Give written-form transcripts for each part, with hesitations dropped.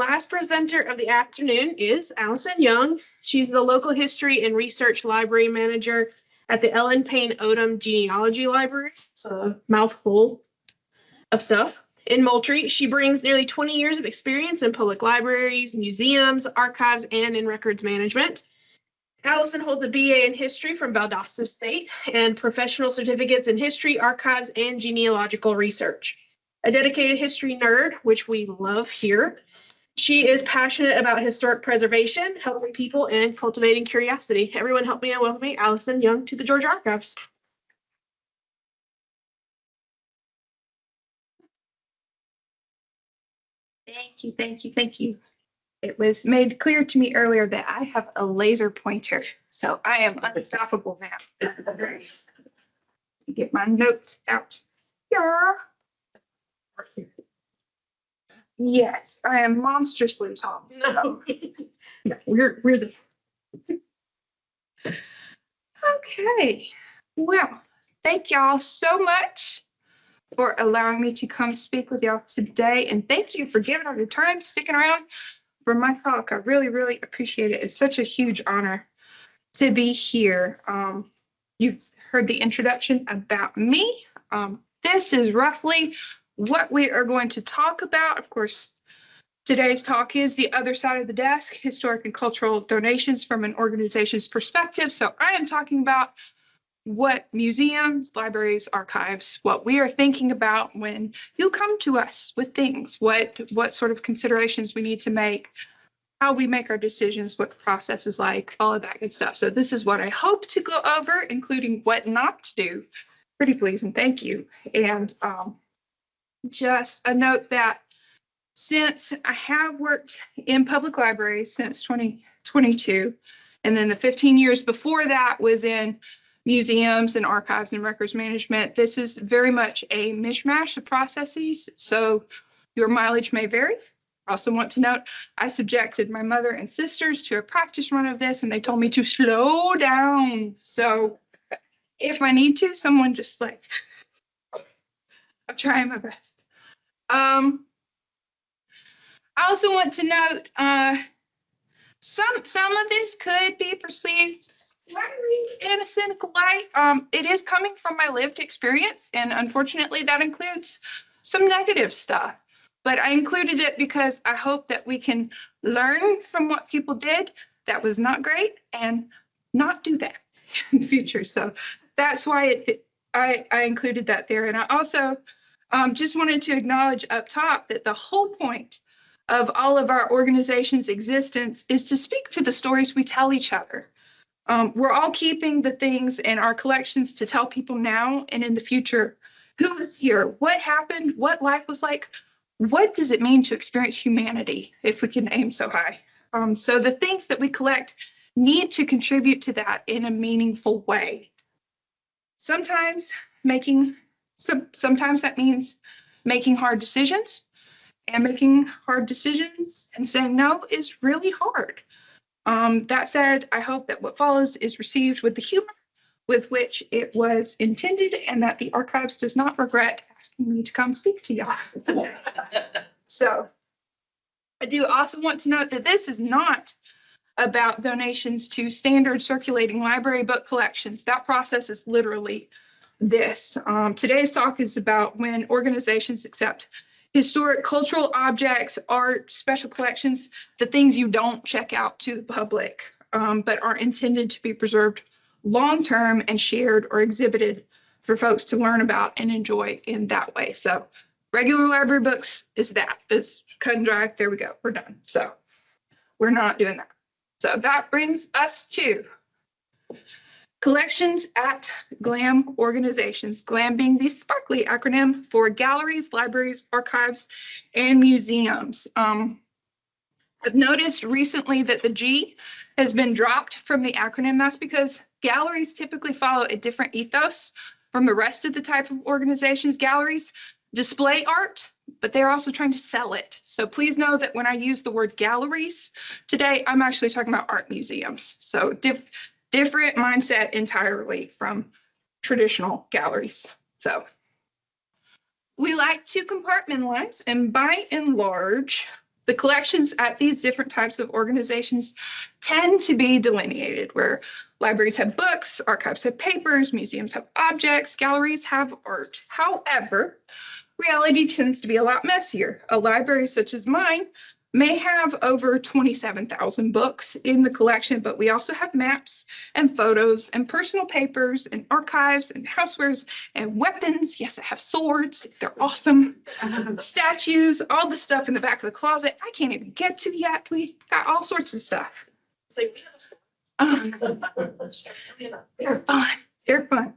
last presenter of the afternoon is Allison Young. She's the local history and research library manager at the Payne Odom Genealogy Library. It's a mouthful of stuff. In Moultrie, she brings nearly 20 years of experience in public libraries, museums, archives, and in records management. Allison holds a BA in history from Valdosta State and professional certificates in history, archives, and genealogical research. A dedicated history nerd, which we love here. She is passionate about historic preservation, helping people, and cultivating curiosity. Everyone help me in welcoming Allison Young to the Georgia Archives. Thank you, thank you, thank you. It was made clear to me earlier that I have a laser pointer, so I am unstoppable now. This is great. Get my notes out here. Yes, I am monstrously tall. So. No, we're the. Okay, well, thank y'all so much for allowing me to come speak with y'all today, and thank you for giving up your time, sticking around for my talk. I really, really appreciate it. It's such a huge honor to be here. You've heard the introduction about me. This is roughly what we are going to talk about. Of course, today's talk is the other side of the desk, historic and cultural donations from an organization's perspective. So I am talking about what museums, libraries, archives, what we are thinking about when you come to us with things, what sort of considerations we need to make, how we make our decisions, what the process is like, all of that good stuff. So this is what I hope to go over, including what not to do. Pretty please and thank you. And just a note that since I have worked in public libraries since 2022, and then the 15 years before that was in museums and archives and records management, this is very much a mishmash of processes, so your mileage may vary. I also want to note, I subjected my mother and sisters to a practice run of this, and they told me to slow down. So if I need to, someone just like, I'm trying my best. I also want to note, some of this could be perceived slightly in a cynical light. It is coming from my lived experience, and unfortunately that includes some negative stuff. But I included it because I hope that we can learn from what people did that was not great and not do that in the future. So that's why I included that there. And I also just wanted to acknowledge up top that the whole point of all of our organization's existence is to speak to the stories we tell each other. We're all keeping the things in our collections to tell people now and in the future who was here, what happened, what life was like, what does it mean to experience humanity if we can aim so high. So the things that we collect need to contribute to that in a meaningful way. Sometimes that means making hard decisions, and making hard decisions and saying no is really hard. That said, I hope that what follows is received with the humor with which it was intended, and that the archives does not regret asking me to come speak to y'all today. So I do also want to note that this is not about donations to standard circulating library book collections. That process is literally this. Today's talk is about when organizations accept historic cultural objects, art, special collections, the things you don't check out to the public, but are intended to be preserved long-term and shared or exhibited for folks to learn about and enjoy in that way. So regular library books is that. It's cut and dry. There we go. We're done. So we're not doing that. So that brings us to collections at GLAM organizations, GLAM being the sparkly acronym for galleries, libraries, archives, and museums. I've noticed recently that the G has been dropped from the acronym. That's because galleries typically follow a different ethos from the rest of the type of organizations. Galleries display art, but they're also trying to sell it. So please know that when I use the word galleries today, I'm actually talking about art museums. So different mindset entirely from traditional galleries. So we like to compartmentalize, and by and large, The collections at these different types of organizations tend to be delineated, where libraries have books, archives have papers, museums have objects, galleries have art. However, reality tends to be a lot messier. A library such as mine may have over 27,000 books in the collection, but we also have maps and photos and personal papers and archives and housewares and weapons. Yes, I have swords. They're awesome. Statues, all the stuff in the back of the closet I can't even get to yet. We got all sorts of stuff. They're fun. They're fun.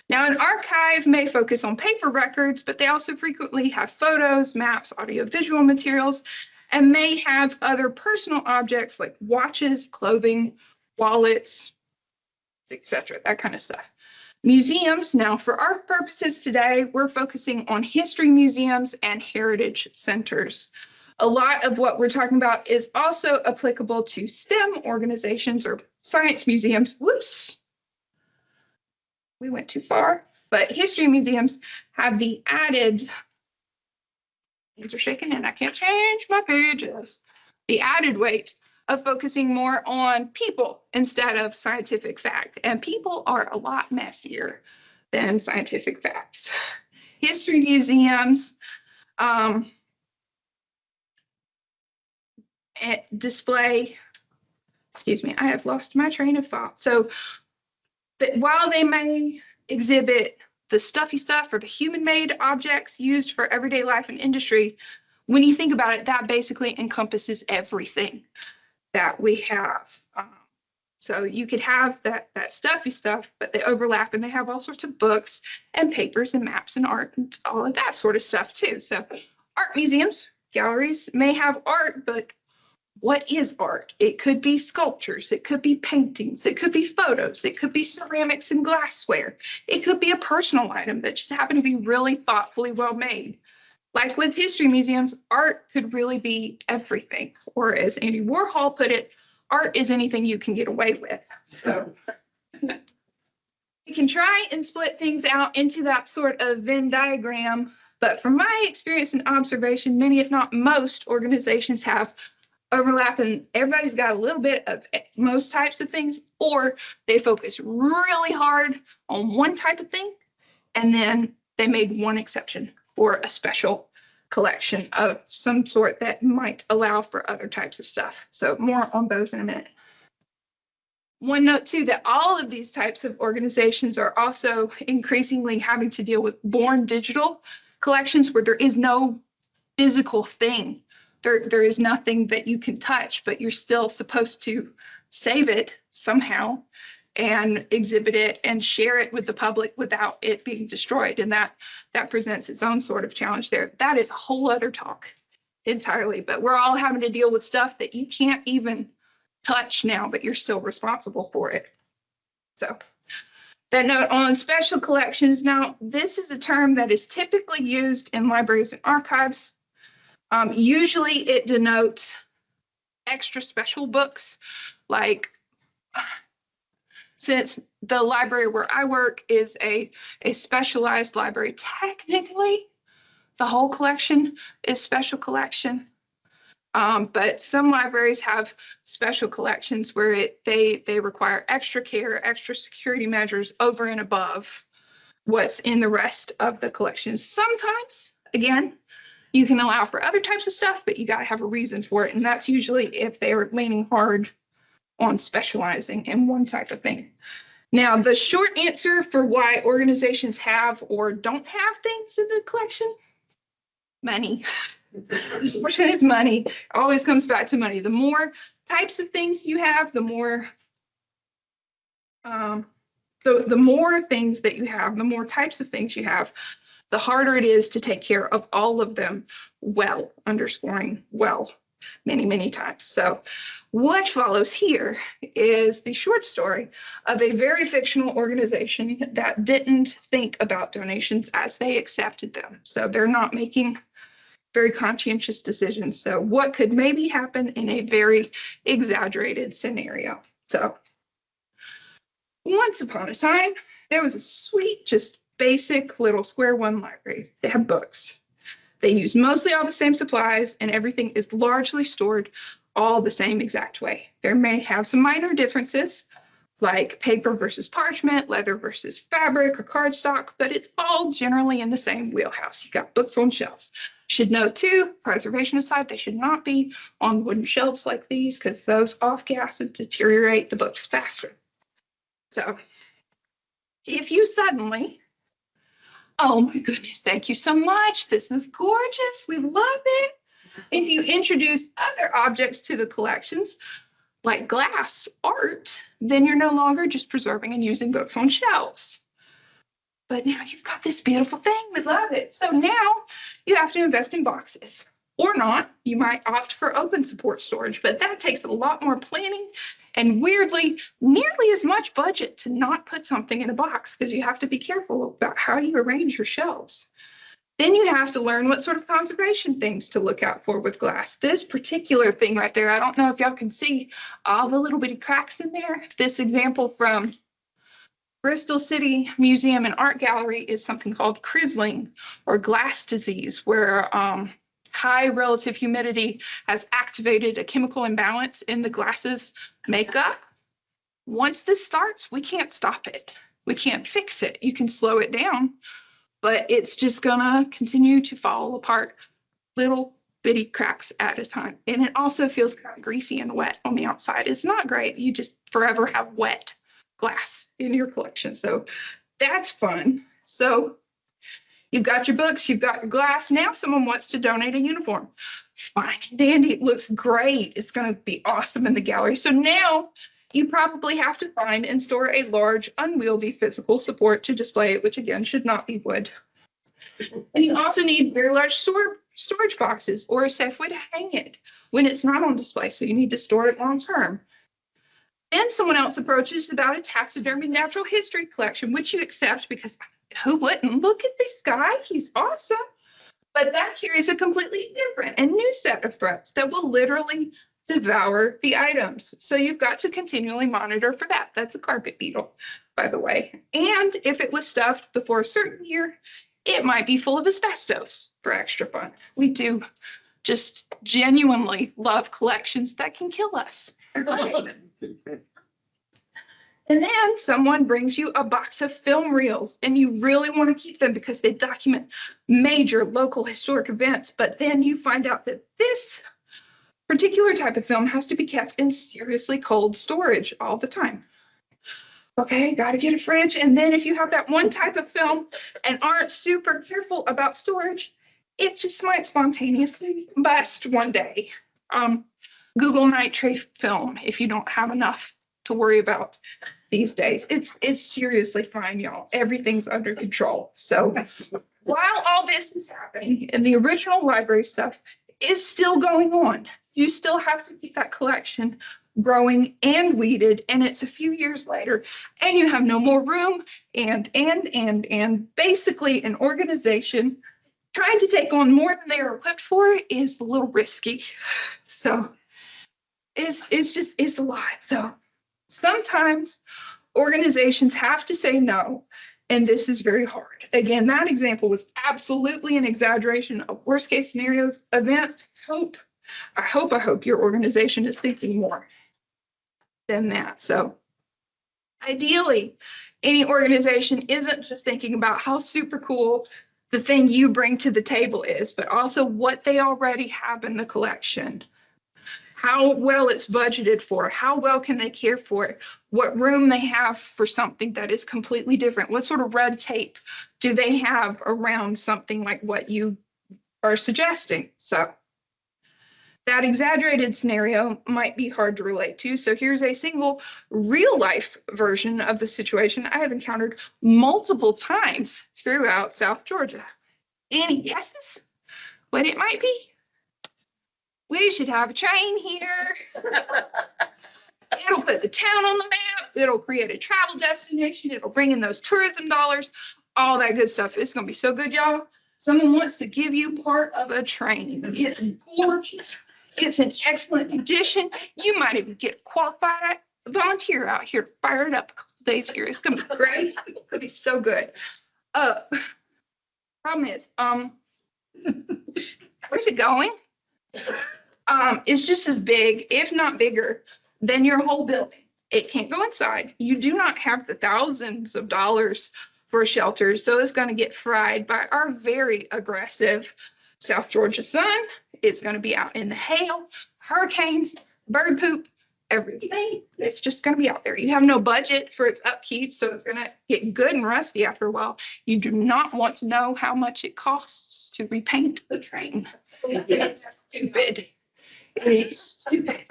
Now, an archive may focus on paper records, but they also frequently have photos, maps, audiovisual materials, and may have other personal objects like watches, clothing, wallets, etc., that kind of stuff. Museums, now for our purposes today, we're focusing on history museums and heritage centers. A lot of what we're talking about is also applicable to STEM organizations or science museums. Whoops, we went too far. But history museums have the added, things are shaking and I can't change my pages, the added weight of focusing more on people instead of scientific fact. And people are a lot messier than scientific facts. History museums display, excuse me, I have lost my train of thought. So while they may exhibit the stuffy stuff or the human-made objects used for everyday life and industry, when you think about it, that basically encompasses everything that we have. So you could have that stuffy stuff, but they overlap and they have all sorts of books and papers and maps and art and all of that sort of stuff too. So art museums, galleries may have art, but what is art? It could be sculptures, it could be paintings, it could be photos, it could be ceramics and glassware. It could be a personal item that just happened to be really thoughtfully well made. Like with history museums, art could really be everything. Or as Andy Warhol put it, art is anything you can get away with. So you can try and split things out into that sort of Venn diagram. But from my experience and observation, many, if not most, organizations have overlap, and everybody's got a little bit of most types of things, or they focus really hard on one type of thing, and then they made one exception for a special collection of some sort that might allow for other types of stuff. So more on those in a minute. One note too, that all of these types of organizations are also increasingly having to deal with born digital collections where there is no physical thing. There is nothing that you can touch, but you're still supposed to save it somehow and exhibit it and share it with the public without it being destroyed. And that presents its own sort of challenge there. That is a whole other talk entirely, but we're all having to deal with stuff that you can't even touch now, but you're still responsible for it. So that note on special collections. Now, this is a term that is typically used in libraries and archives. Usually it denotes extra special books, like since the library where I work is a specialized library, technically the whole collection is special collection. But some libraries have special collections where they require extra care, extra security measures over and above what's in the rest of the collection. Sometimes, again, you can allow for other types of stuff, but you got to have a reason for it. And that's usually if they are leaning hard on specializing in one type of thing. Now, the short answer for why organizations have or don't have things in the collection, money. The question is money. It always comes back to money. The more types of things you have, the more the more things that you have, the more types of things you have, the harder it is to take care of all of them well, underscoring well many, many times. So what follows here is the short story of a very fictional organization that didn't think about donations as they accepted them. So they're not making very conscientious decisions. So what could maybe happen in a very exaggerated scenario? So once upon a time, there was a sweet, just basic little square one library. They had books. They use mostly all the same supplies, and everything is largely stored all the same exact way. There may have some minor differences, like paper versus parchment, leather versus fabric or cardstock, but it's all generally in the same wheelhouse. You got books on shelves. Should note too, preservation aside, they should not be on wooden shelves like these because those off gases deteriorate the books faster. So if you suddenly, oh my goodness, thank you so much. This is gorgeous. We love it. If you introduce other objects to the collections, like glass art, then you're no longer just preserving and using books on shelves. But now you've got this beautiful thing. We love it. So now you have to invest in boxes or not. You might opt for open support storage, but that takes a lot more planning and weirdly, nearly as much budget to not put something in a box because you have to be careful about how you arrange your shelves. Then you have to learn what sort of conservation things to look out for with glass. This particular thing right there, I don't know if y'all can see all the little bitty cracks in there. This example from Bristol City Museum and Art Gallery is something called crizzling or glass disease, where high relative humidity has activated a chemical imbalance in the glass's makeup. Once this starts, we can't stop it. We can't fix it. You can slow it down, but it's just gonna continue to fall apart, little bitty cracks at a time. And it also feels kind of greasy and wet on the outside. It's not great. You just forever have wet glass in your collection. So that's fun. So you've got your books, you've got your glass. Now someone wants to donate a uniform. Fine and dandy. It looks great. It's going to be awesome in the gallery. So now you probably have to find and store a large, unwieldy physical support to display it, which again should not be wood. And you also need very large storage boxes or a safe way to hang it when it's not on display. So you need to store it long term. Then someone else approaches about a taxidermy natural history collection, which you accept because who wouldn't? Look at this guy. He's awesome. But that carries a completely different and new set of threats that will literally devour the items. So you've got to continually monitor for that. That's a carpet beetle, by the way. And if it was stuffed before a certain year, it might be full of asbestos for extra fun. We do just genuinely love collections that can kill us. And then someone brings you a box of film reels and you really want to keep them because they document major local historic events. But then you find out that this particular type of film has to be kept in seriously cold storage all the time. Okay, got to get a fridge. And then if you have that one type of film and aren't super careful about storage, it just might spontaneously bust one day. Google nitrate film if you don't have enough to worry about these days. It's seriously fine, y'all. Everything's under control. So while all this is happening and the original library stuff is still going on, you still have to keep that collection growing and weeded, and it's a few years later and you have no more room and basically an organization trying to take on more than they are equipped for is a little risky. So it's a lot. So sometimes organizations have to say no, and this is very hard. Again, that example was absolutely an exaggeration of worst case scenarios, events. I hope your organization is thinking more than that. So ideally, any organization isn't just thinking about how super cool the thing you bring to the table is, but also what they already have in the collection. How well it's budgeted for, how well can they care for it, what room they have for something that is completely different, what sort of red tape do they have around something like what you are suggesting. So that exaggerated scenario might be hard to relate to. So here's a single real life version of the situation I have encountered multiple times throughout South Georgia. Any guesses what it might be? We should have a train here. It'll put the town on the map. It'll create a travel destination. It'll bring in those tourism dollars, all that good stuff. It's going to be so good, y'all. Someone wants to give you part of a train. It's gorgeous. It's in excellent condition. You might even get a qualified volunteer out here to fire it up a couple days here. It's going to be great. It's going to be so good. Problem is, Where's it going? It's just as big, if not bigger, than your whole building. It can't go inside. You do not have the thousands of dollars for shelters, so it's going to get fried by our very aggressive South Georgia sun. It's going to be out in the hail, hurricanes, bird poop, everything. It's just going to be out there. You have no budget for its upkeep, so it's going to get good and rusty after a while. You do not want to know how much it costs to repaint the train. It's stupid. It's stupid.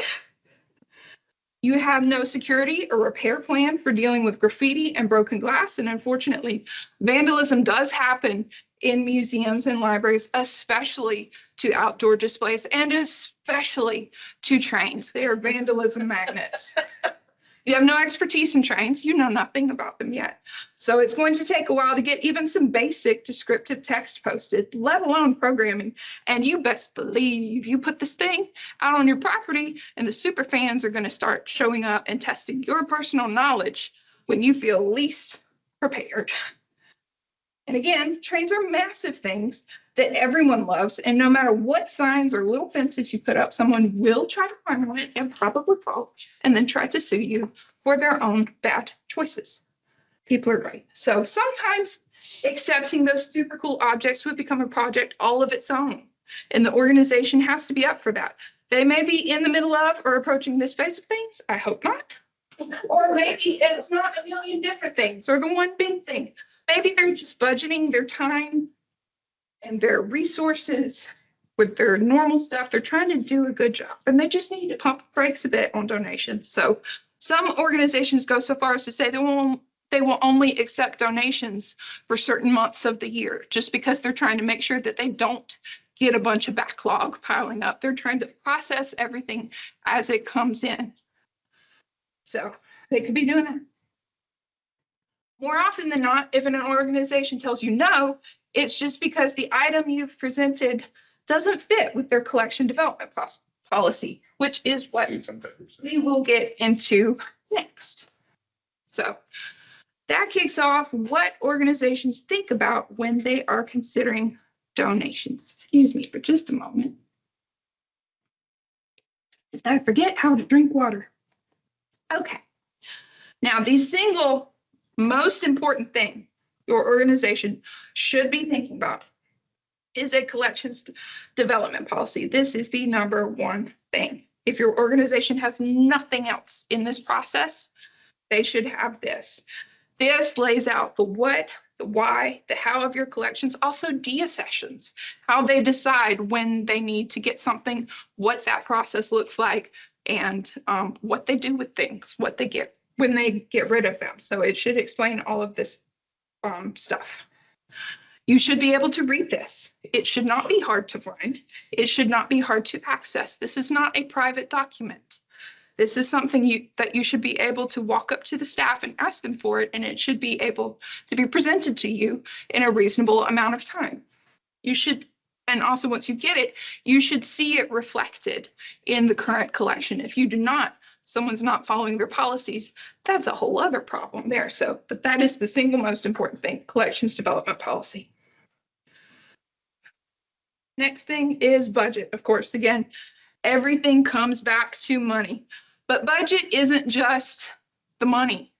You have no security or repair plan for dealing with graffiti and broken glass. And unfortunately, vandalism does happen in museums and libraries, especially to outdoor displays and especially to trains. They are vandalism magnets. You have no expertise in trains. You know nothing about them yet. So it's going to take a while to get even some basic descriptive text posted, let alone programming. And you best believe you put this thing out on your property and the super fans are going to start showing up and testing your personal knowledge when you feel least prepared. And again, trains are massive things that everyone loves. And no matter what signs or little fences you put up, someone will try to climb on it and probably fall and then try to sue you for their own bad choices. People are great. So sometimes accepting those super cool objects would become a project all of its own. And the organization has to be up for that. They may be in the middle of or approaching this phase of things. I hope not. Or maybe it's not a million different things or the one big thing. Maybe they're just budgeting their time and their resources with their normal stuff. They're trying to do a good job and they just need to pump brakes a bit on donations. So some organizations go so far as to say they will only accept donations for certain months of the year, just because they're trying to make sure that they don't get a bunch of backlog piling up. They're trying to process everything as it comes in. So they could be doing that. More often than not, if an organization tells you no, it's just because the item you've presented doesn't fit with their collection development policy, which is what we will get into next. So that kicks off what organizations think about when they are considering donations. Excuse me for just a moment. I forget how to drink water. Okay. Now, the single most important thing your organization should be thinking about is a collections development policy. This is the number one thing. If your organization has nothing else in this process, they should have this. This lays out the what, the why, the how of your collections, also deaccessions, how they decide when they need to get something, what that process looks like, and what they do with things, what they get when they get rid of them. So it should explain all of this stuff. You should be able to read this. It should not be hard to find. It should not be hard to access. This is not a private document. This is something that you should be able to walk up to the staff and ask them for it, and it should be able to be presented to you in a reasonable amount of time. You should, and also once you get it, you should see it reflected in the current collection. If you do not, someone's not following their policies, that's a whole other problem there. So, but that is the single most important thing, collections development policy. Next thing is budget. Of course, again, everything comes back to money, but budget isn't just the money.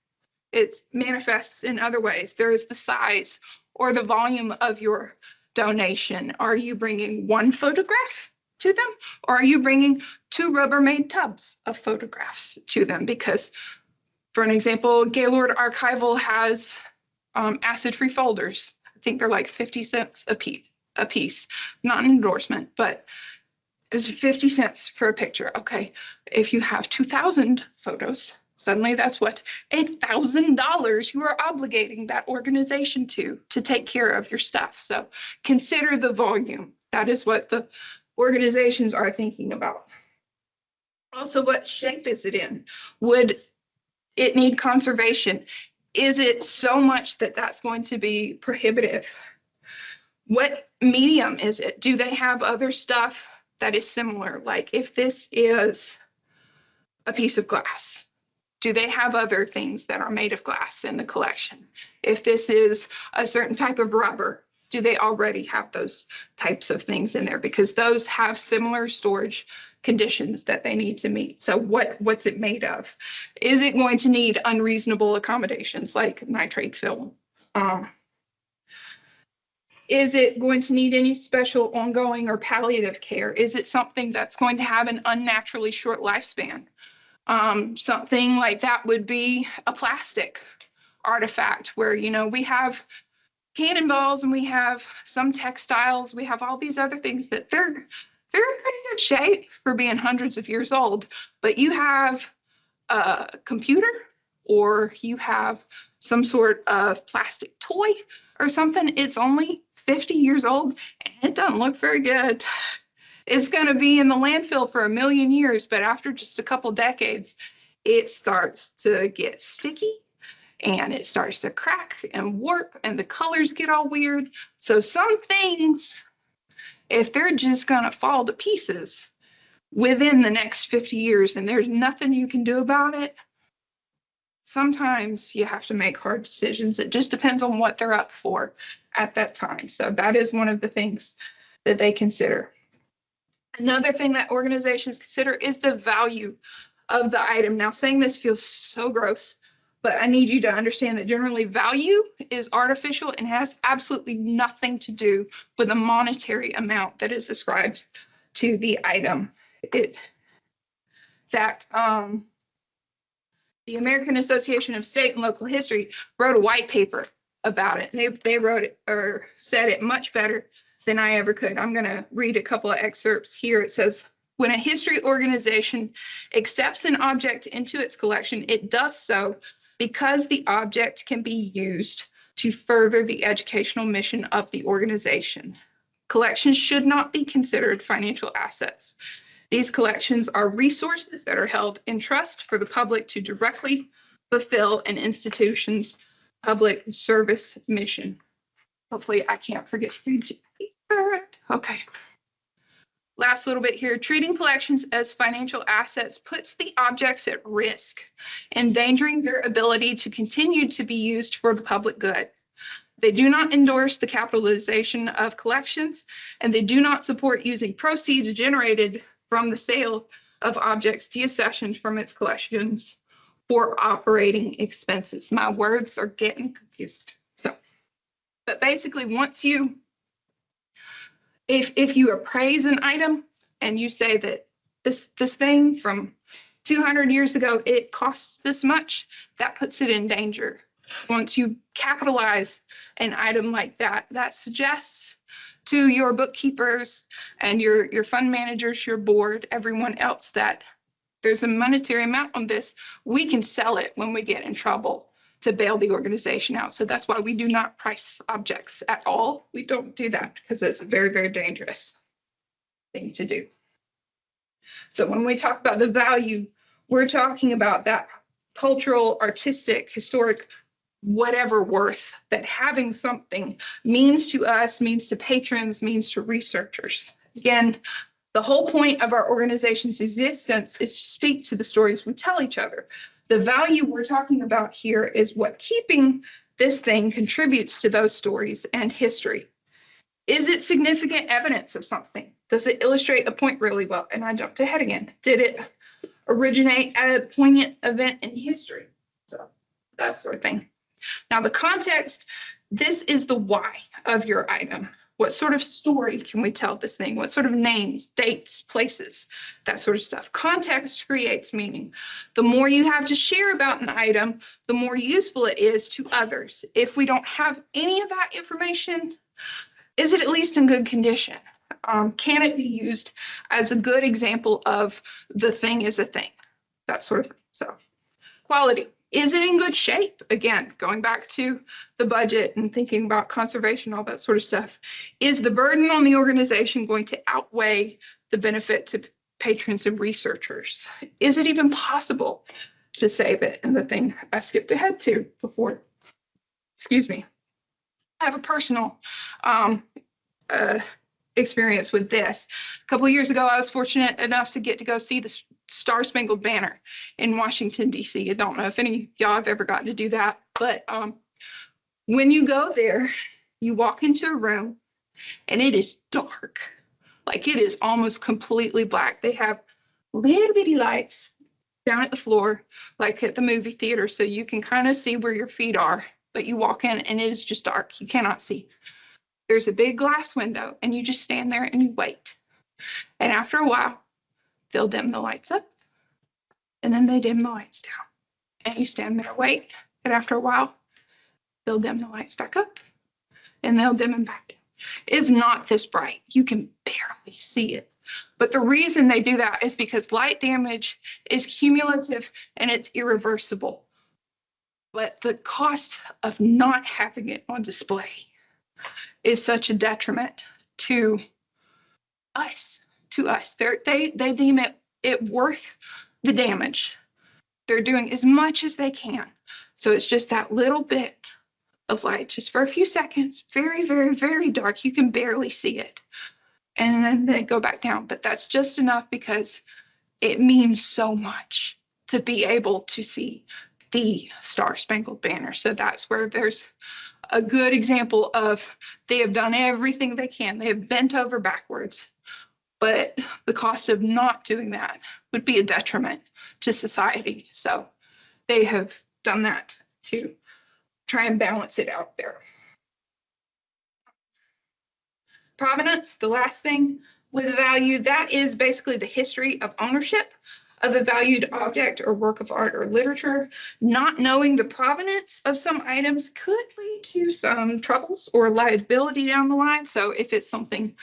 It manifests in other ways. There is the size or the volume of your donation. Are you bringing one photograph to them, or are you bringing 2 Rubbermaid tubs of photographs to them? Because, for an example, Gaylord Archival has acid-free folders. I think they're like 50 cents a piece. Not an endorsement, but it's 50 cents for a picture. Okay, if you have 2,000 photos, suddenly that's what, $1,000 you are obligating that organization to take care of your stuff. So consider the volume. That is what the organizations are thinking about. Also, what shape is it in? Would it need conservation? Is it so much that that's going to be prohibitive? What medium is it? Do they have other stuff that is similar? Like if this is a piece of glass, do they have other things that are made of glass in the collection? If this is a certain type of rubber, Do they already have those types of things in there? Because those have similar storage conditions that they need to meet. So what's it made of? Is it going to need unreasonable accommodations like nitrate film? Is it going to need any special ongoing or palliative care? Is it something that's going to have an unnaturally short lifespan? Something like that would be a plastic artifact where, you know, we have cannonballs and we have some textiles, we have all these other things that they're in pretty good shape for being hundreds of years old, but you have a computer or you have some sort of plastic toy or something, it's only 50 years old and it doesn't look very good. It's going to be in the landfill for 1,000,000 years, but after just a couple decades, it starts to get sticky and it starts to crack and warp and the colors get all weird. So some things, if they're just going to fall to pieces within the next 50 years and there's nothing you can do about it, sometimes you have to make hard decisions. It just depends on what they're up for at that time. So that is one of the things that they consider. Another thing that organizations consider is the value of the item. Now, saying this feels so gross, but I need you to understand that generally value is artificial and has absolutely nothing to do with a monetary amount that is ascribed to the item. The American Association of State and Local History wrote a white paper about it. They wrote it or said it much better than I ever could. I'm going to read a couple of excerpts here. It says, when a history organization accepts an object into its collection, it does so because the object can be used to further the educational mission of the organization. Collections should not be considered financial assets. These collections are resources that are held in trust for the public to directly fulfill an institution's public service mission. Hopefully I can't forget to read paper. Okay. Last little bit here. Treating collections as financial assets puts the objects at risk, endangering their ability to continue to be used for the public good. They do not endorse the capitalization of collections, and they do not support using proceeds generated from the sale of objects deaccessioned from its collections for operating expenses. My words are getting confused. But basically, once if you appraise an item and you say that this thing from 200 years ago, it costs this much, that puts it in danger. Once you capitalize an item like that, that suggests to your bookkeepers and your fund managers, your board, everyone else that there's a monetary amount on this. We can sell it when we get in trouble to bail the organization out. So that's why we do not price objects at all. We don't do that because it's a very, very dangerous thing to do. So when we talk about the value, we're talking about that cultural, artistic, historic, whatever worth that having something means to us, means to patrons, means to researchers. Again, the whole point of our organization's existence is to speak to the stories we tell each other. The value we're talking about here is what keeping this thing contributes to those stories and history. Is it significant evidence of something? Does it illustrate a point really well? And I jumped ahead again. Did it originate at a poignant event in history? So that sort of thing. Now the context, this is the why of your item. What sort of story can we tell this thing? What sort of names, dates, places, that sort of stuff. Context creates meaning. The more you have to share about an item, the more useful it is to others. If we don't have any of that information, is it at least in good condition? Can it be used as a good example of the thing is a thing? That sort of thing. So, quality. Is it in good shape? Again, going back to the budget and thinking about conservation, all that sort of stuff. Is the burden on the organization going to outweigh the benefit to patrons and researchers? Is it even possible to save it? And the thing I skipped ahead to before, excuse me, I have a personal experience with this. A couple of years ago, I was fortunate enough to get to go see the Star Spangled Banner in Washington, D.C. I don't know if any of y'all have ever gotten to do that, but when you go there, you walk into a room and it is dark. Like it is almost completely black. They have little bitty lights down at the floor, like at the movie theater, so you can kind of see where your feet are, but you walk in and it is just dark. You cannot see. There's a big glass window and you just stand there and you wait. And after a while, they'll dim the lights up and then they dim the lights down. And you stand there, wait, and after a while, they'll dim the lights back up and they'll dim them back down. It's not this bright. You can barely see it. But the reason they do that is because light damage is cumulative and it's irreversible. But the cost of not having it on display is such a detriment to us. They deem it worth the damage. They're doing as much as they can. So it's just that little bit of light, just for a few seconds, very, very, very dark. You can barely see it. And then they go back down. But that's just enough because it means so much to be able to see the Star-Spangled Banner. So that's where there's a good example of they have done everything they can. They have bent over backwards. But the cost of not doing that would be a detriment to society. So they have done that to try and balance it out there. Provenance, the last thing with value, that is basically the history of ownership of a valued object or work of art or literature. Not knowing the provenance of some items could lead to some troubles or liability down the line. So if it's something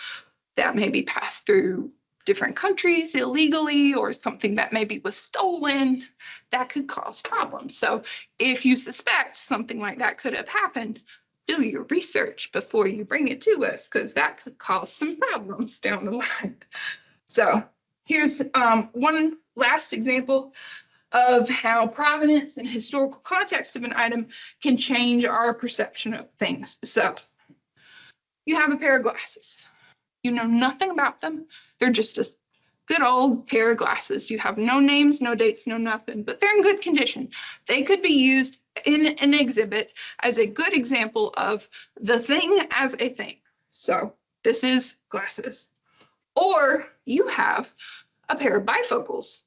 that maybe passed through different countries illegally or something that maybe was stolen, that could cause problems. So if you suspect something like that could have happened, do your research before you bring it to us, because that could cause some problems down the line. So here's one last example of how provenance and historical context of an item can change our perception of things. So you have a pair of glasses. You know nothing about them. They're just a good old pair of glasses. You have no names, no dates, no nothing, but they're in good condition. They could be used in an exhibit as a good example of the thing as a thing. So this is glasses. Or you have a pair of bifocals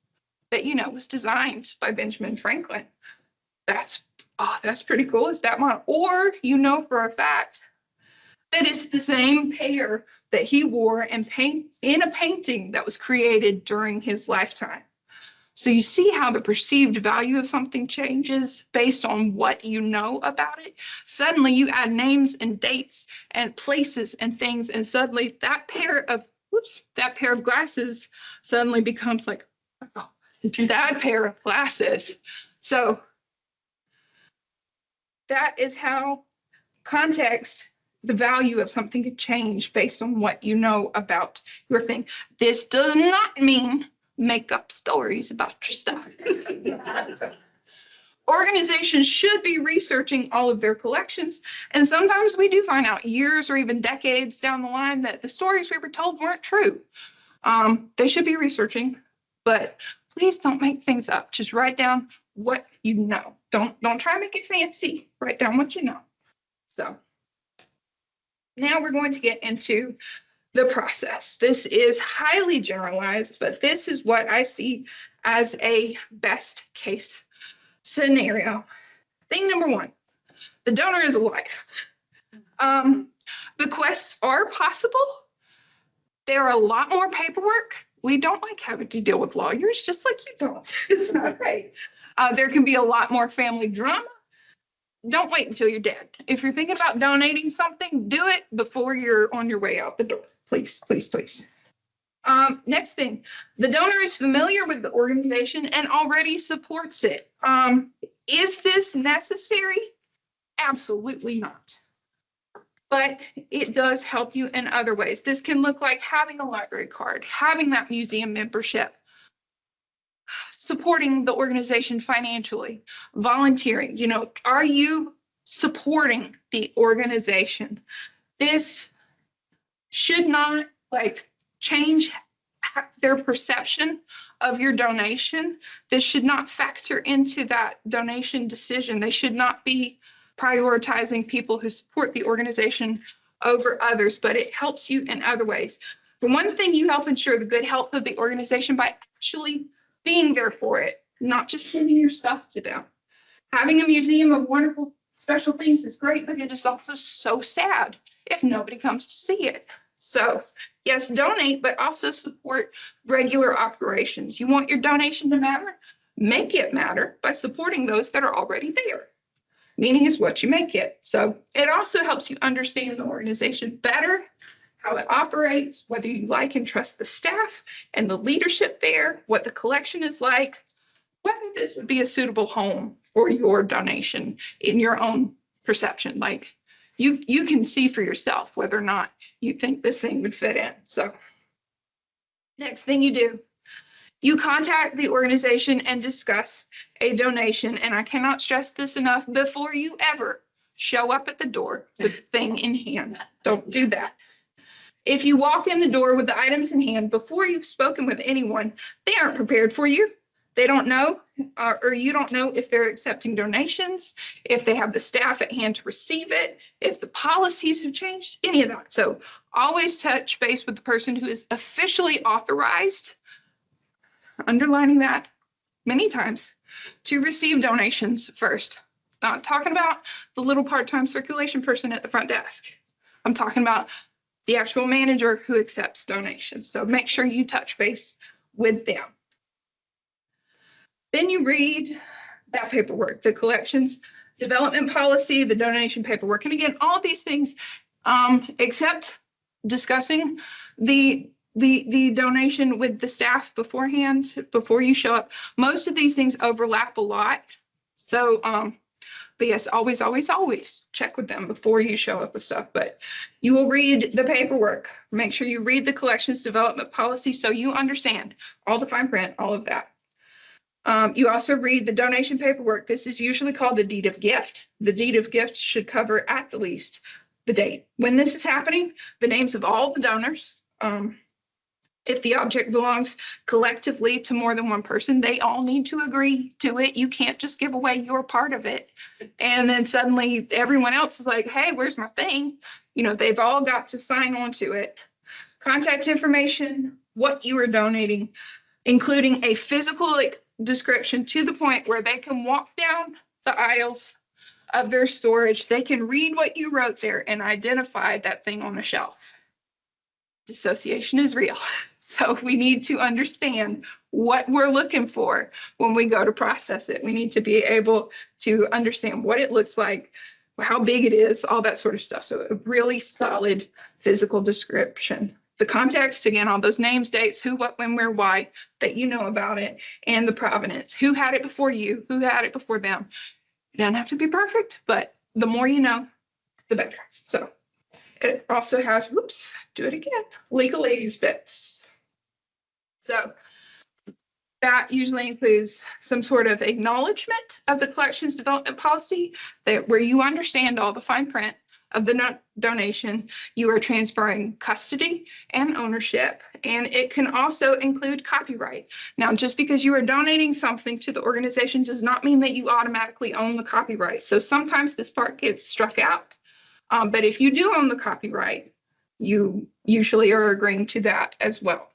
that you know was designed by Benjamin Franklin. That's pretty cool. Is that one? Or you know for a fact that it's the same pair that he wore in a painting that was created during his lifetime. So you see how the perceived value of something changes based on what you know about it. Suddenly you add names and dates and places and things, and suddenly that pair of glasses suddenly becomes like, oh, it's that pair of glasses. So that is how context, the value of something could change based on what you know about your thing. This does not mean make up stories about your stuff. Organizations should be researching all of their collections. And sometimes we do find out years or even decades down the line that the stories we were told weren't true. They should be researching, but please don't make things up. Just write down what you know. Don't try and make it fancy. Write down what you know. So now we're going to get into the process. This is highly generalized, but this is what I see as a best case scenario. Thing number one, the donor is alive. Bequests are possible. There are a lot more paperwork. We don't like having to deal with lawyers, just like you don't. It's not great. There can be a lot more family drama. Don't wait until you're dead. If you're thinking about donating something, do it before you're on your way out the door. Please, please, please. Next thing, the donor is familiar with the organization and already supports it. Is this necessary? Absolutely not. But it does help you in other ways. This can look like having a library card, having that museum membership, supporting the organization financially, volunteering. You know, are you supporting the organization? This should not change their perception of your donation. This should not factor into that donation decision. They should not be prioritizing people who support the organization over others, but it helps you in other ways. For one thing, you help ensure the good health of the organization by actually being there for it, not just giving your stuff to them. Having a museum of wonderful special things is great, but it is also so sad if nobody comes to see it. So yes, donate, but also support regular operations. You want your donation to matter? Make it matter by supporting those that are already there. Meaning is what you make it. So it also helps you understand the organization better, how it operates, whether you like and trust the staff and the leadership there, what the collection is like, whether this would be a suitable home for your donation in your own perception. Like you can see for yourself whether or not you think this thing would fit in. So next thing you do, you contact the organization and discuss a donation. And I cannot stress this enough, before you ever show up at the door with the thing in hand. Don't do that. If you walk in the door with the items in hand before you've spoken with anyone, they aren't prepared for you. They don't know, or you don't know if they're accepting donations, if they have the staff at hand to receive it, if the policies have changed, any of that. So always touch base with the person who is officially authorized, underlining that many times, to receive donations first. Not talking about the little part-time circulation person at the front desk. I'm talking about the actual manager who accepts donations. So make sure you touch base with them. Then you read that paperwork, the collections development policy, the donation paperwork. And again, all of these things, except discussing the donation with the staff beforehand, before you show up, most of these things overlap a lot. So, but yes, always, always, always check with them before you show up with stuff. But you will read the paperwork. Make sure you read the collections development policy so you understand all the fine print, all of that. You also read the donation paperwork. This is usually called a deed of gift. The deed of gift should cover at the least the date when this is happening, the names of all the donors. If the object belongs collectively to more than one person, they all need to agree to it. You can't just give away your part of it. And then suddenly everyone else is like, hey, where's my thing? You know, they've all got to sign on to it. Contact information, what you are donating, including a physical description to the point where they can walk down the aisles of their storage. They can read what you wrote there and identify that thing on the shelf. Dissociation is real. So we need to understand what we're looking for when we go to process it. We need to be able to understand what it looks like, how big it is, all that sort of stuff. So a really solid physical description. The context, again, all those names, dates, who, what, when, where, why, that you know about it, and the provenance. Who had it before you? Who had it before them? It doesn't have to be perfect, but the more you know, the better. So it also has, whoops, do it again, legal aid bits. So that usually includes some sort of acknowledgement of the collections development policy, that where you understand all the fine print of the donation. You are transferring custody and ownership, and it can also include copyright. Now, just because you are donating something to the organization does not mean that you automatically own the copyright. So sometimes this part gets struck out, but if you do own the copyright, you usually are agreeing to that as well.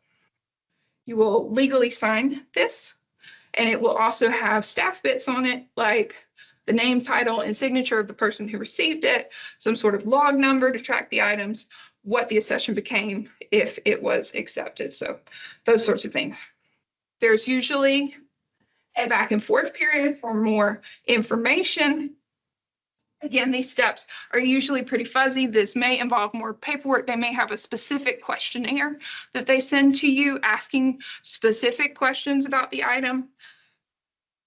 You will legally sign this, and it will also have staff bits on it, like the name, title, and signature of the person who received it, some sort of log number to track the items, what the accession became if it was accepted. So those sorts of things. There's usually a back and forth period for more information. Again, these steps are usually pretty fuzzy. This may involve more paperwork. They may have a specific questionnaire that they send to you asking specific questions about the item.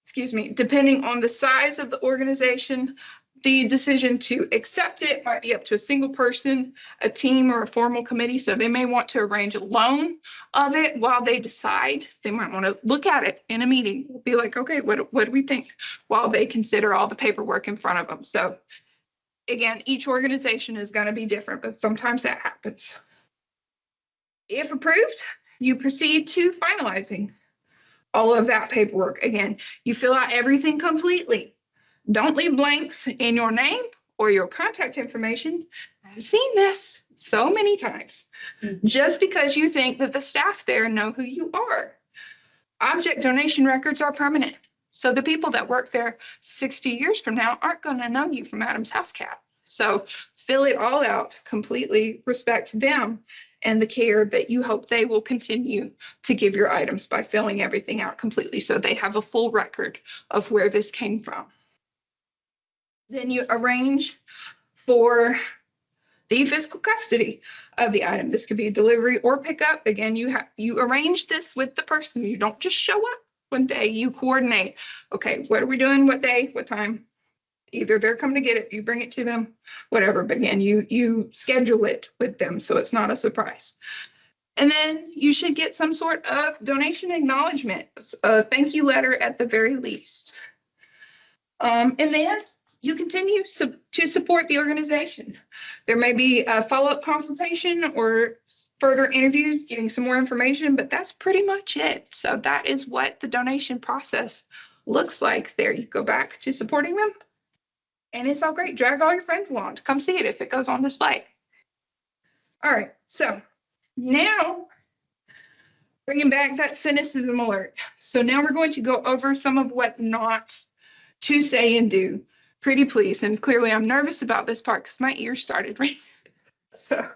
Excuse me, depending on the size of the organization, the decision to accept it might be up to a single person, a team, or a formal committee. So they may want to arrange a loan of it while they decide. They might want to look at it in a meeting, be like, okay, what do we think? While they consider all the paperwork in front of them. So again, each organization is going to be different, but sometimes that happens. If approved, you proceed to finalizing all of that paperwork. Again, you fill out everything completely. Don't leave blanks in your name or your contact information. I've seen this so many times. Just because you think that the staff there know who you are. Object donation records are permanent. So the people that work there 60 years from now aren't going to know you from Adam's House Cat. So fill it all out, completely respect them and the care that you hope they will continue to give your items by filling everything out completely so they have a full record of where this came from. Then you arrange for the physical custody of the item. This could be delivery or pickup. Again, you arrange this with the person. You don't just show up one day, you coordinate. Okay, what are we doing? What day? What time? Either they're coming to get it, you bring it to them, whatever. But again, you schedule it with them so it's not a surprise. And then you should get some sort of donation acknowledgement, a thank you letter at the very least. And then you continue to support the organization. There may be a follow-up consultation or further interviews, getting some more information, but that's pretty much it. So that is what the donation process looks like there. You go back to supporting them, and it's all great. Drag all your friends along to come see it if it goes on display. All right, so now bringing back that cynicism alert. So now we're going to go over some of what not to say and do. Pretty please, and clearly I'm nervous about this part because my ears started ringing. So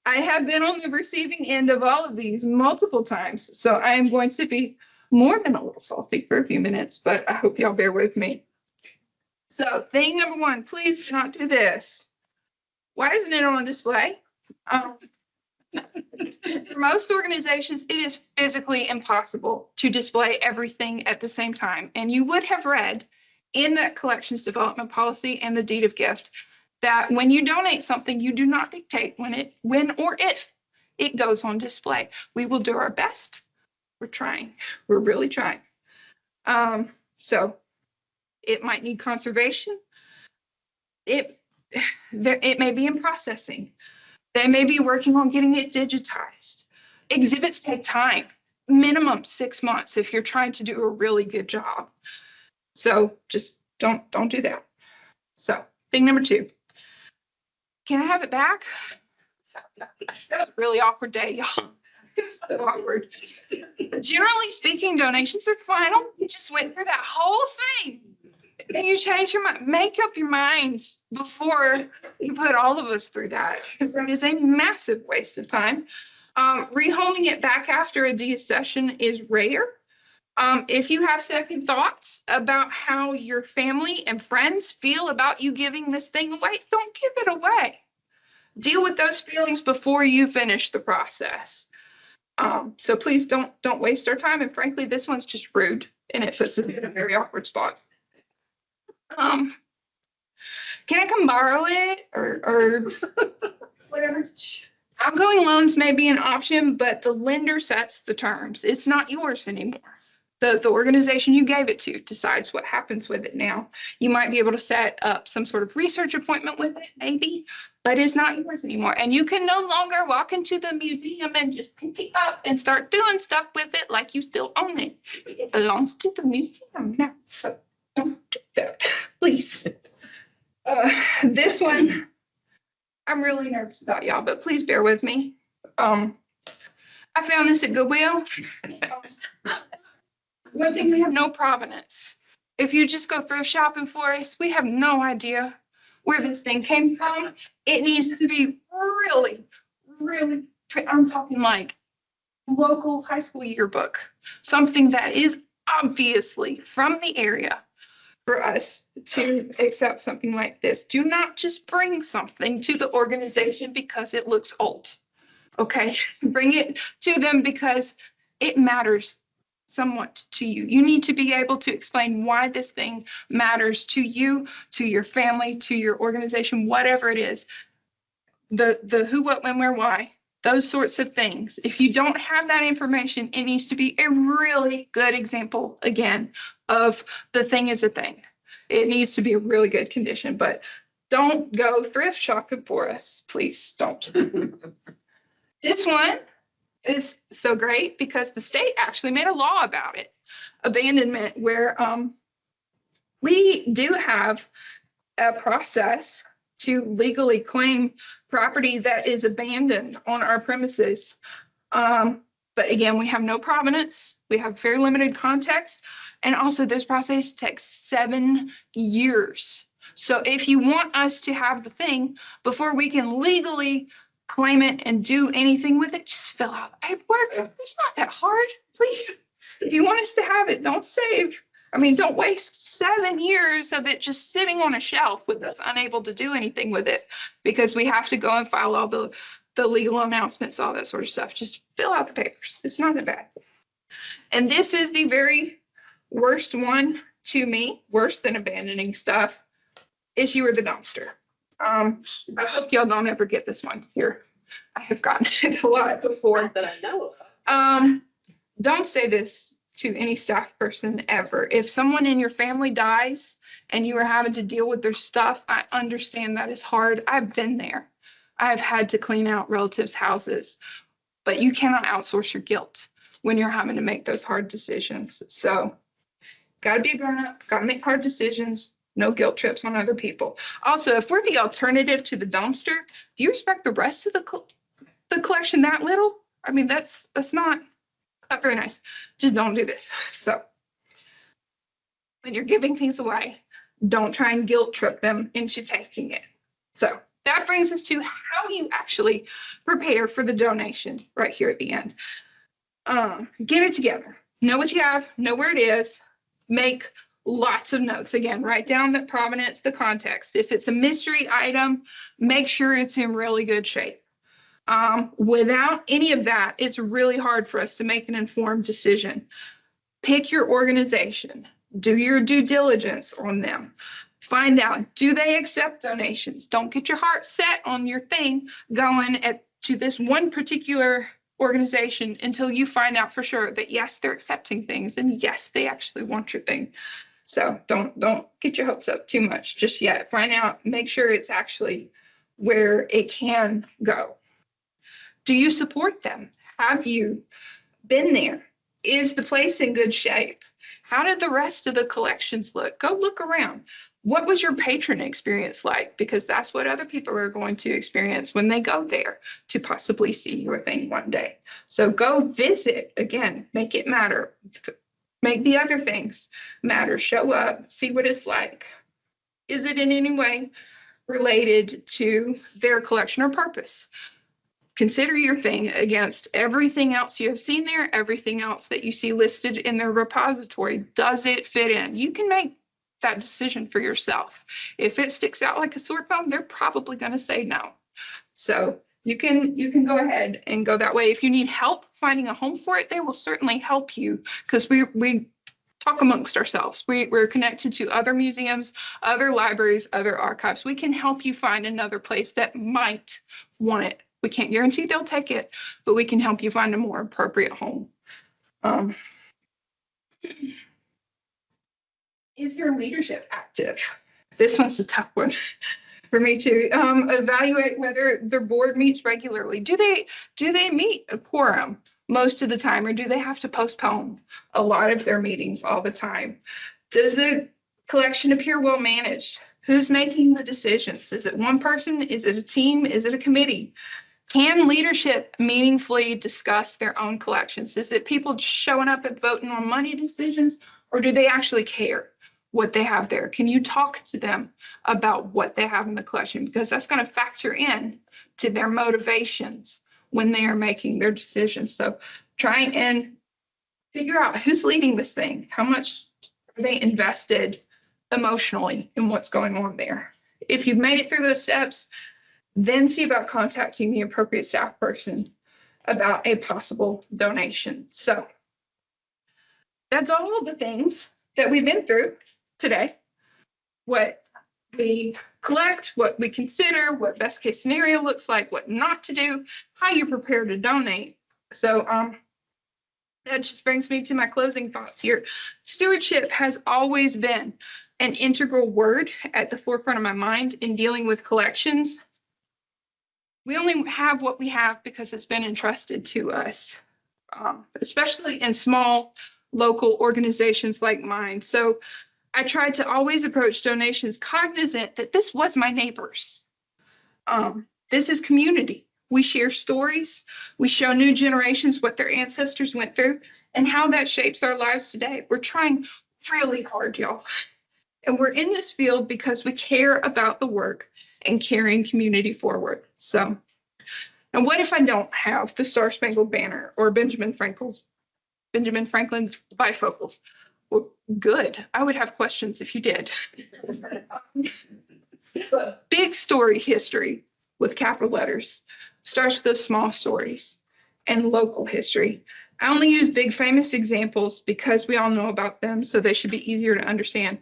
I have been on the receiving end of all of these multiple times, so I am going to be more than a little salty for a few minutes, but I hope y'all bear with me. So thing number one, please do not do this. Why isn't it on display? For most organizations, it is physically impossible to display everything at the same time, and you would have read in that collections development policy and the deed of gift that when you donate something, you do not dictate when or if it goes on display. We will do our best. We're trying. We're really trying. So it might need conservation. It may be in processing. They may be working on getting it digitized. Exhibits take time, minimum 6 months if you're trying to do a really good job. So just don't do that. So thing number two, can I have it back? That was a really awkward day, y'all. It's so awkward. Generally speaking, donations are final. You just went through that whole thing. And you change your mind, make up your mind before you put all of us through that, because that is a massive waste of time. Reholding it back after a deaccession is rare. If you have second thoughts about how your family and friends feel about you giving this thing away, don't give it away. Deal with those feelings before you finish the process. So please don't waste our time. And frankly, this one's just rude and it puts us in a very awkward spot. Can I come borrow it or whatever? Outgoing loans may be an option, but the lender sets the terms. It's not yours anymore. The organization you gave it to decides what happens with it now. You might be able to set up some sort of research appointment with it, maybe, but it's not yours anymore. And you can no longer walk into the museum and just pick it up and start doing stuff with it like you still own it. It belongs to the museum now. So don't do that, please. This one, I'm really nervous about, y'all, but please bear with me. I found this at Goodwill. One thing, we have no provenance. If you just go thrift shopping for us, we have no idea where this thing came from. It needs to be really, really, I'm talking like local high school yearbook, something that is obviously from the area for us to accept something like this. Do not just bring something to the organization because it looks old, okay? Bring it to them because it matters somewhat to you. You need to be able to explain why this thing matters to you, to your family, to your organization, whatever it is. The who, what, when, where, why, those sorts of things. If you don't have that information, it needs to be a really good example, again, of the thing is a thing. It needs to be a really good condition, but don't go thrift shopping for us. Please don't. This one is so great because the state actually made a law about it. Abandonment, where We do have a process to legally claim property that is abandoned on our premises. But again, we have no provenance. We have very limited context. And also this process takes 7 years. So if you want us to have the thing before we can legally claim it and do anything with it, just fill out the paperwork. It's not that hard, please. If you want us to have it, don't waste 7 years of it just sitting on a shelf with us unable to do anything with it because we have to go and file all the legal announcements, all that sort of stuff. Just fill out the papers. It's not that bad. And this is the very worst one to me, worse than abandoning stuff, is you or the dumpster. I hope y'all don't ever get this one here. I have gotten it a lot before. That I know of. Don't say this to any staff person ever. If someone in your family dies and you are having to deal with their stuff, I understand that is hard. I've been there. I've had to clean out relatives' houses, but you cannot outsource your guilt when you're having to make those hard decisions. So got to be a grown-up, got to make hard decisions, no guilt trips on other people. Also, if we're the alternative to the dumpster, do you respect the rest of the collection that little? I mean, that's not very nice. Just don't do this. So when you're giving things away, don't try and guilt trip them into taking it. So that brings us to how you actually prepare for the donation right here at the end. Get it together. Know what you have, know where it is, make lots of notes. Again, write down the provenance, the context. If it's a mystery item, make sure it's in really good shape. Without any of that, it's really hard for us to make an informed decision. Pick your organization, do your due diligence on them. Find out, do they accept donations? Don't get your heart set on your thing going to this one particular organization until you find out for sure that yes, they're accepting things and yes, they actually want your thing. So don't get your hopes up too much just yet. Find out, make sure it's actually where it can go. Do you support them? Have you been there? Is the place in good shape? How did the rest of the collections look? Go look around. What was your patron experience like? Because that's what other people are going to experience when they go there to possibly see your thing one day. So go visit, again, make it matter. Make the other things matter. Show up, see what it's like. Is it in any way related to their collection or purpose? Consider your thing against everything else you have seen there, everything else that you see listed in their repository. Does it fit in? You can make that decision for yourself. If it sticks out like a sore thumb, they're probably going to say no. So you can go ahead and go that way. If you need help finding a home for it, they will certainly help you because we talk amongst ourselves. We're connected to other museums, other libraries, other archives. We can help you find another place that might want it. We can't guarantee they'll take it, but we can help you find a more appropriate home. Is your leadership active? This one's a tough one for me to evaluate whether their board meets regularly. Do they meet a quorum most of the time, or do they have to postpone a lot of their meetings all the time? Does the collection appear well managed? Who's making the decisions? Is it one person? Is it a team? Is it a committee? Can leadership meaningfully discuss their own collections? Is it people showing up and voting on money decisions, or do they actually care what they have there? Can you talk to them about what they have in the collection? Because that's going to factor in to their motivations when they are making their decisions. So try and figure out who's leading this thing. How much are they invested emotionally in what's going on there? If you've made it through those steps, then see about contacting the appropriate staff person about a possible donation. So that's all the things that we've been through today. What we collect, what we consider, what best case scenario looks like, what not to do, how you prepare to donate. So that just brings me to my closing thoughts here. Stewardship has always been an integral word at the forefront of my mind in dealing with collections. We only have what we have because it's been entrusted to us, especially in small local organizations like mine. So I tried to always approach donations cognizant that this was my neighbors. This is community. We share stories. We show new generations what their ancestors went through and how that shapes our lives today. We're trying really hard, y'all. And we're in this field because we care about the work and carrying community forward. So, and what if I don't have the Star Spangled Banner or Benjamin Franklin's bifocals? Well, good. I would have questions if you did. But big story history with capital letters starts with those small stories and local history. I only use big famous examples because we all know about them, so they should be easier to understand.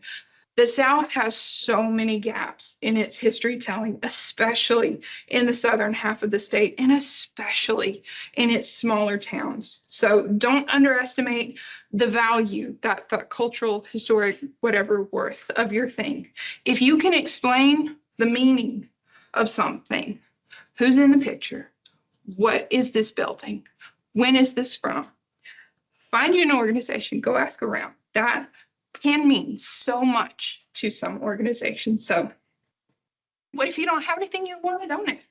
The South has so many gaps in its history telling, especially in the southern half of the state and especially in its smaller towns. So don't underestimate the value, that cultural, historic, whatever worth of your thing. If you can explain the meaning of something, who's in the picture? What is this building? When is this from? Find you an organization, go ask around. That can mean so much to some organizations. So what if you don't have anything you want to donate?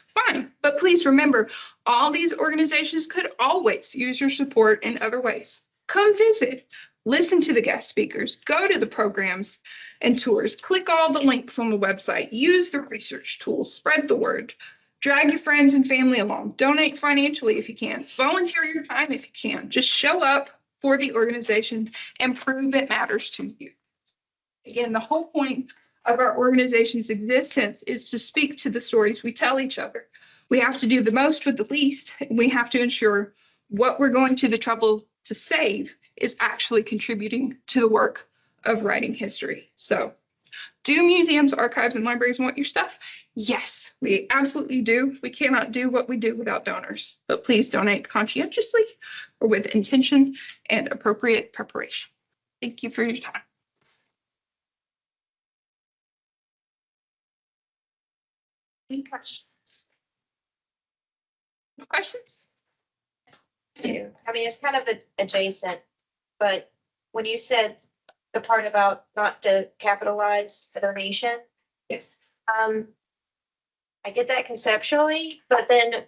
Fine, but please remember, all these organizations could always use your support in other ways. Come visit, listen to the guest speakers, go to the programs and tours, click all the links on the website, use the research tools, spread the word, drag your friends and family along, donate financially if you can, volunteer your time if you can, just show up for the organization and prove it matters to you. Again, the whole point of our organization's existence is to speak to the stories we tell each other. We have to do the most with the least. We have to ensure what we're going to the trouble to save is actually contributing to the work of writing history. So, do museums, archives, and libraries want your stuff? Yes, we absolutely do. We cannot do what we do without donors, but please donate conscientiously or with intention and appropriate preparation. Thank you for your time. Any questions? No questions? I mean, it's kind of adjacent, but when you said the part about not to capitalize the donation, Yes. I get that conceptually, but then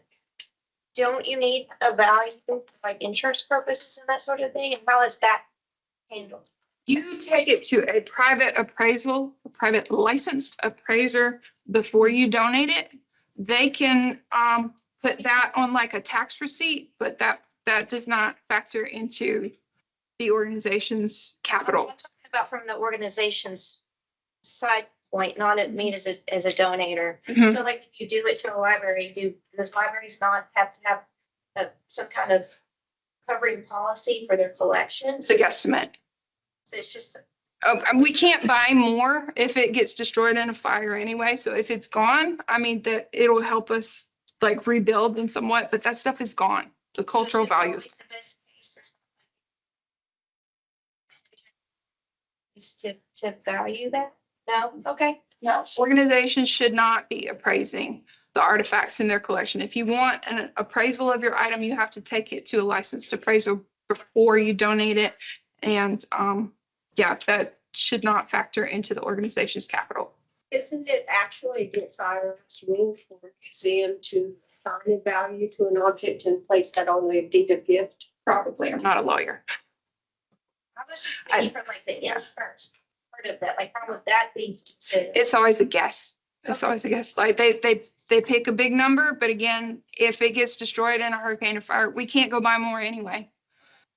don't you need a value for like insurance purposes and that sort of thing? And how is that handled? You take it to a private appraisal, a private licensed appraiser before you donate it. They can put that on like a tax receipt, but that does not factor into the organization's capital. I'm talking about from the organization's side point, not at me as a donator. Mhm. So like if you do it to a library, does libraries not have to have some kind of covering policy for their collections? It's a guesstimate. So it's just We can't buy more if it gets destroyed in a fire anyway. So if it's gone, I mean, that it'll help us like rebuild in somewhat, but that stuff is gone. The cultural values. the best case or something. Is to value that? No? Okay. No, organizations should not be appraising the artifacts in their collection. If you want an appraisal of your item, you have to take it to a licensed appraiser before you donate it. And yeah, that should not factor into the organization's capital. Isn't it actually against IRS rule for a museum to assign a value to an object and place that on a deed of gift? Probably, I'm not a lawyer. I was just thinking from like the insurance part of that, like how would that be considered? It's always a guess. It's always a guess. Like they pick a big number, but again, if it gets destroyed in a hurricane or fire, we can't go buy more anyway.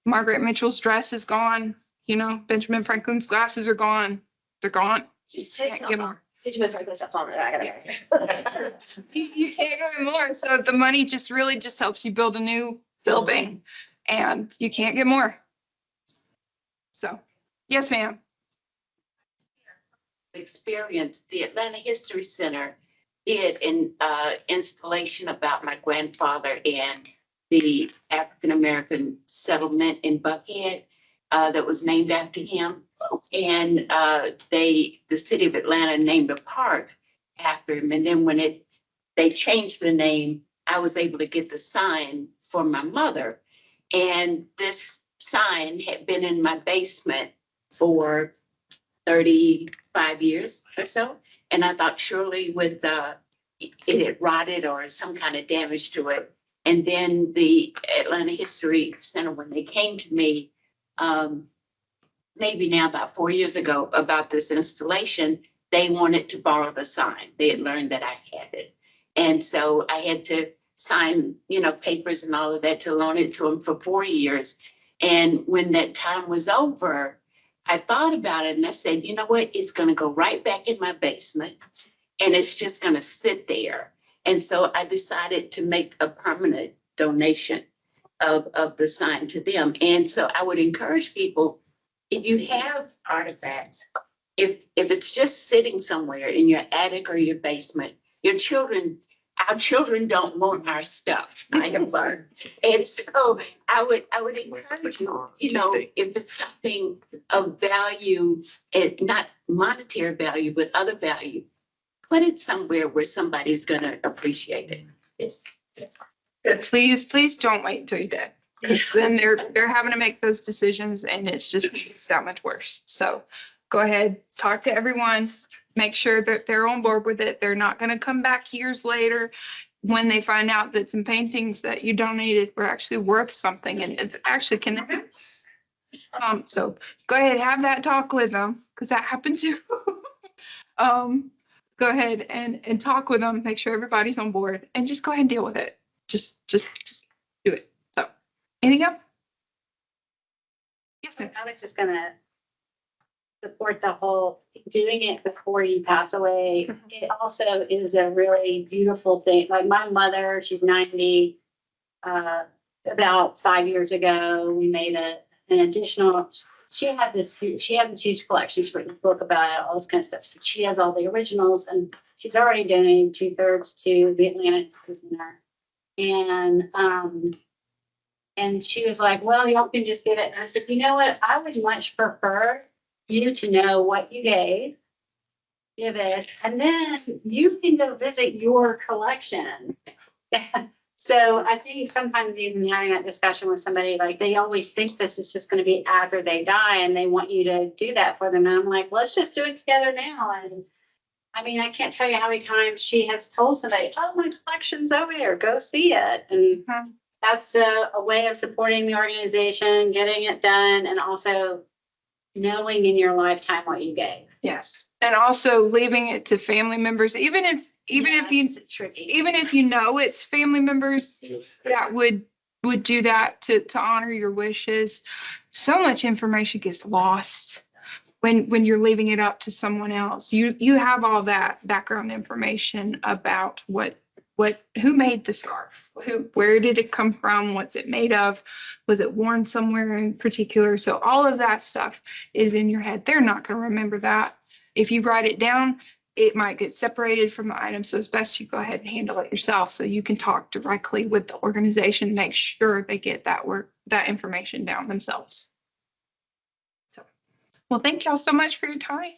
Margaret Mitchell's dress is gone. You know, Benjamin Franklin's glasses are gone. They're gone. You can't get more. You can't go get more. So the money just really just helps you build a new building and you can't get more. So, yes, ma'am. Experience, the Atlanta History Center did an installation about my grandfather and the African-American settlement in Buckhead that was named after him. And the city of Atlanta named a park after him. And then when they changed the name, I was able to get the sign for my mother. And this sign had been in my basement for 35 years or so. And I thought surely with it had rotted or some kind of damage to it. And then the Atlanta History Center, when they came to me, maybe now about 4 years ago about this installation, they wanted to borrow the sign. They had learned that I had it. And so I had to sign, papers and all of that to loan it to them for 4 years. And when that time was over, I thought about it and I said, you know what? It's going to go right back in my basement and it's just going to sit there. And so I decided to make a permanent donation of the sign to them. And so I would encourage people, if you have artifacts, if it's just sitting somewhere in your attic or your basement, our children don't want our stuff. I have learned. And so I would encourage you, if it's something of value, not monetary value, but other value, put it somewhere where somebody's going to appreciate it. Yes. Please don't wait until you're dead. Because then they're having to make those decisions and it's that much worse. So go ahead, talk to everyone, make sure that they're on board with it. They're not going to come back years later when they find out that some paintings that you donated were actually worth something and it's actually can. So go ahead, have that talk with them because that happened too. Go ahead and talk with them, make sure everybody's on board and just go ahead and deal with it. Just do it. So anything else? Yes, ma'am. I was just gonna support the whole doing it before you pass away. It also is a really beautiful thing. Like my mother, she's 90. About 5 years ago, we made an additional. She has this huge collection. She's written a book about it, all this kind of stuff. She has all the originals, and she's already donated 2/3 to the Atlanta Center. And she was like, well, y'all can just give it. And I said, you know what? I would much prefer you to know what you gave, give it, and then you can go visit your collection. So I think sometimes even having that discussion with somebody, like they always think this is just going to be after they die and they want you to do that for them. And I'm like, let's just do it together now. And I mean, I can't tell you how many times she has told somebody, oh, my collection's over there, go see it. And that's a way of supporting the organization, getting it done, and also knowing in your lifetime what you gave. Yes. And also leaving it to family members, even if you know it's family members that would do that to honor your wishes. So much information gets lost when you're leaving it up to someone else. You have all that background information about who made the scarf, where did it come from, what's it made of, was it worn somewhere in particular. So all of that stuff is in your head. They're not going to remember that. If you write it down, it might get separated from the item. So it's best you go ahead and handle it yourself so you can talk directly with the organization, make sure they get that information down themselves. So, well, thank y'all so much for your time.